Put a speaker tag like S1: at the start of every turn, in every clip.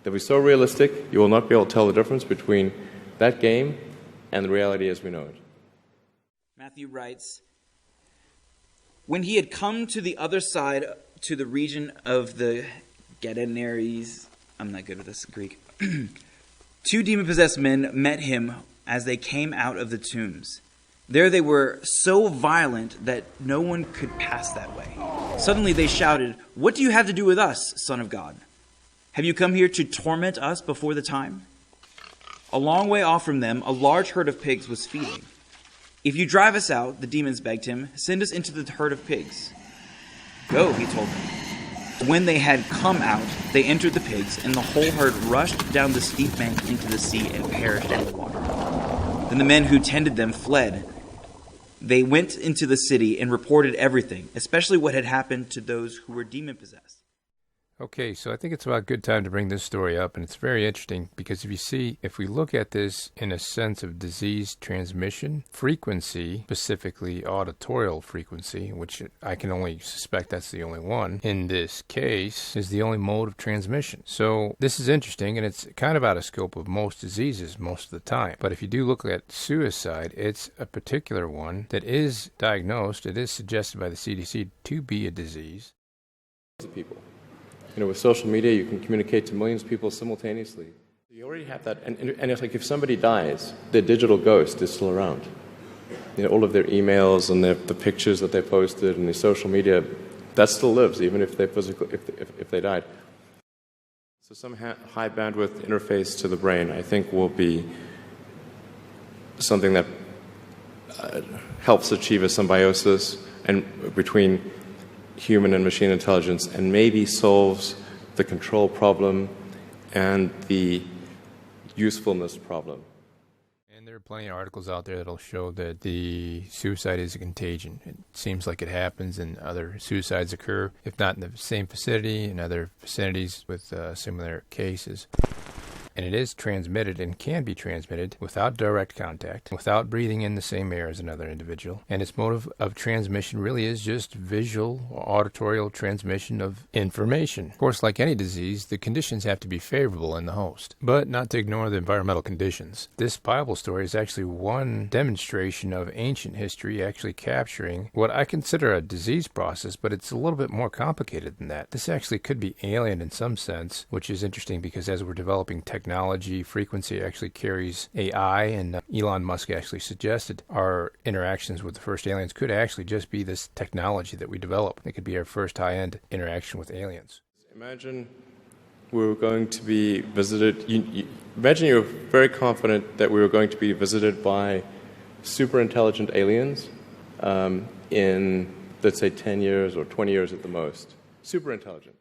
S1: They'll be so realistic, you will not be able to tell the difference between that game and the reality as we know it.
S2: Matthew writes, when he had come to the other side, to the region of the Gadarenes, I'm not good with this Greek, 2 demon-possessed men met him as they came out of the tombs. There they were so violent that no one could pass that way. Suddenly they shouted, "What do you have to do with us, Son of God? Have you come here to torment us before the time?" A long way off from them, a large herd of pigs was feeding. "If you drive us out," the demons begged him, "send us into the herd of pigs." "Go," he told them. When they had come out, they entered the pigs, and the whole herd rushed down the steep bank into the sea and perished in the water. Then the men who tended them fled. They went into the city and reported everything, especially what had happened to those who were demon-possessed.
S3: Okay, so I think it's about a good time to bring this story up, and it's very interesting because if we look at this in a sense of disease transmission, frequency, specifically auditorial frequency, which I can only suspect that's the only one, in this case, is the only mode of transmission. So this is interesting, and it's kind of out of scope of most diseases most of the time. But if you do look at suicide, it's a particular one that is diagnosed, it is suggested by the CDC to be a disease.
S1: People. With social media, you can communicate to millions of people simultaneously. You already have that, and it's like if somebody dies, their digital ghost is still around. All of their emails and the pictures that they posted and the social media, that still lives, even if they died. So some high bandwidth interface to the brain, I think, will be something that helps achieve a symbiosis and between human and machine intelligence, and maybe solves the control problem and the usefulness problem.
S3: And there are plenty of articles out there that'll show that the suicide is a contagion. It seems like it happens and other suicides occur, if not in the same vicinity, in other vicinities with similar cases. And it is transmitted and can be transmitted without direct contact, without breathing in the same air as another individual. And its mode of transmission really is just visual or auditorial transmission of information. Of course, like any disease, the conditions have to be favorable in the host, but not to ignore the environmental conditions. This Bible story is actually one demonstration of ancient history actually capturing what I consider a disease process, but it's a little bit more complicated than that. This actually could be alien in some sense, which is interesting because as we're developing technology, frequency actually carries AI, and Elon Musk actually suggested our interactions with the first aliens could actually just be this technology that we develop. It could be our first high-end interaction with aliens.
S1: Imagine we were going to be visited. Imagine you were very confident that we were going to be visited by super intelligent aliens in, let's say, 10 years or 20 years at the most. Super intelligent.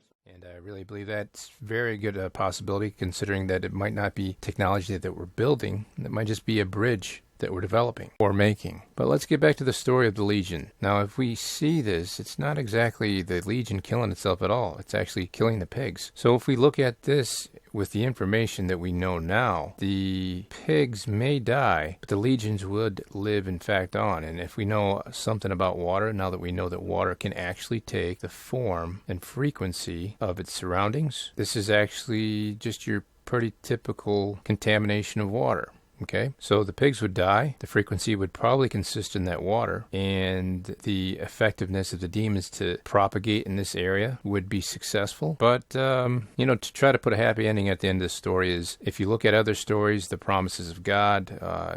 S3: I really believe that's very good possibility, considering that it might not be technology that we're building. It might just be a bridge that we're developing or making. But let's get back to the story of the Legion. Now, if we see this, it's not exactly the Legion killing itself at all. It's actually killing the pigs. So if we look at this with the information that we know now, the pigs may die, but the legions would live in fact on. And if we know something about water, now that we know that water can actually take the form and frequency of its surroundings, this is actually just your pretty typical contamination of water. Okay, so the pigs would die, the frequency would probably consist in that water, and the effectiveness of the demons to propagate in this area would be successful. But, to try to put a happy ending at the end of the story is, if you look at other stories, the promises of God,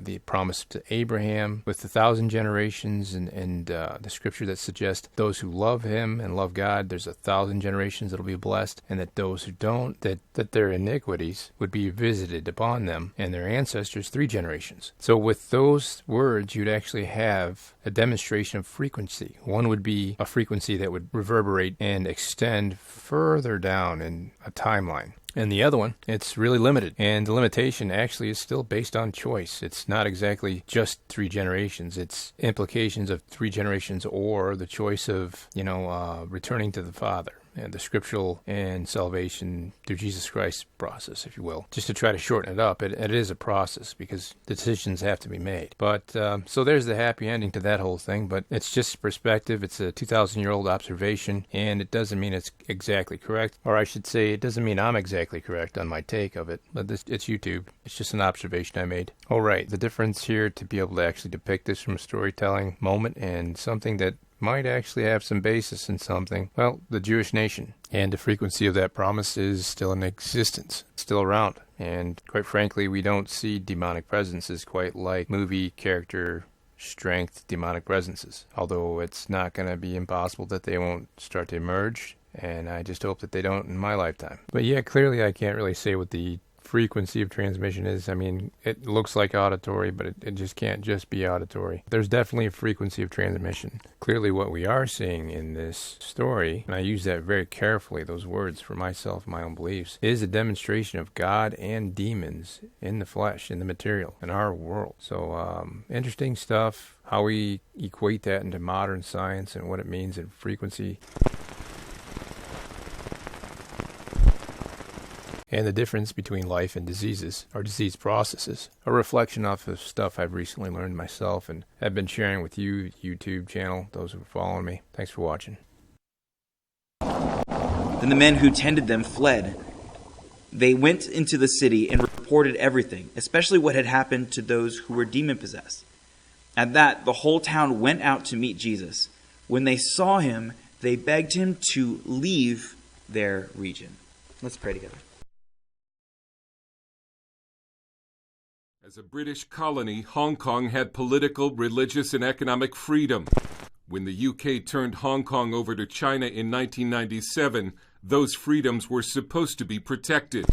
S3: the promise to Abraham with 1,000 generations, and the scripture that suggests those who love him and love God, there's 1,000 generations that will be blessed, and that those who don't, that their iniquities would be visited upon them and their ancestors 3 generations. So with those words, you'd actually have a demonstration of frequency. One would be a frequency that would reverberate and extend further down in a timeline. And the other one, it's really limited. And the limitation actually is still based on choice. It's not exactly just 3 generations. It's implications of 3 generations or the choice of, returning to the Father. and the scriptural and salvation through Jesus Christ process, if you will. Just to try to shorten it up, it is a process because decisions have to be made. But so there's the happy ending to that whole thing, but it's just perspective. It's a 2,000-year-old observation, and it doesn't mean it's exactly correct, or I should say it doesn't mean I'm exactly correct on my take of it, but it's YouTube. It's just an observation I made. All right, the difference here to be able to actually depict this from a storytelling moment and something that might actually have some basis in something, well, the Jewish nation. And the frequency of that promise is still in existence, still around. And quite frankly, we don't see demonic presences quite like movie character strength demonic presences. Although it's not going to be impossible that they won't start to emerge, and I just hope that they don't in my lifetime. But yeah, clearly I can't really say what the frequency of transmission is. I mean, it looks like auditory, but it just can't just be auditory. There's definitely a frequency of transmission. Clearly what we are seeing in this story, and I use that very carefully, those words for myself, my own beliefs, is a demonstration of God and demons in the flesh, in the material, in our world. So interesting stuff, how we equate that into modern science and what it means in frequency. And the difference between life and diseases, or disease processes, a reflection off of stuff I've recently learned myself and have been sharing with you, YouTube channel, those who are following me. Thanks for watching.
S2: Then the men who tended them fled. They went into the city and reported everything, especially what had happened to those who were demon-possessed. At that, the whole town went out to meet Jesus. When they saw him, they begged him to leave their region. Let's pray together.
S4: As a British colony, Hong Kong had political, religious, and economic freedom. When the UK turned Hong Kong over to China in 1997, those freedoms were supposed to be protected.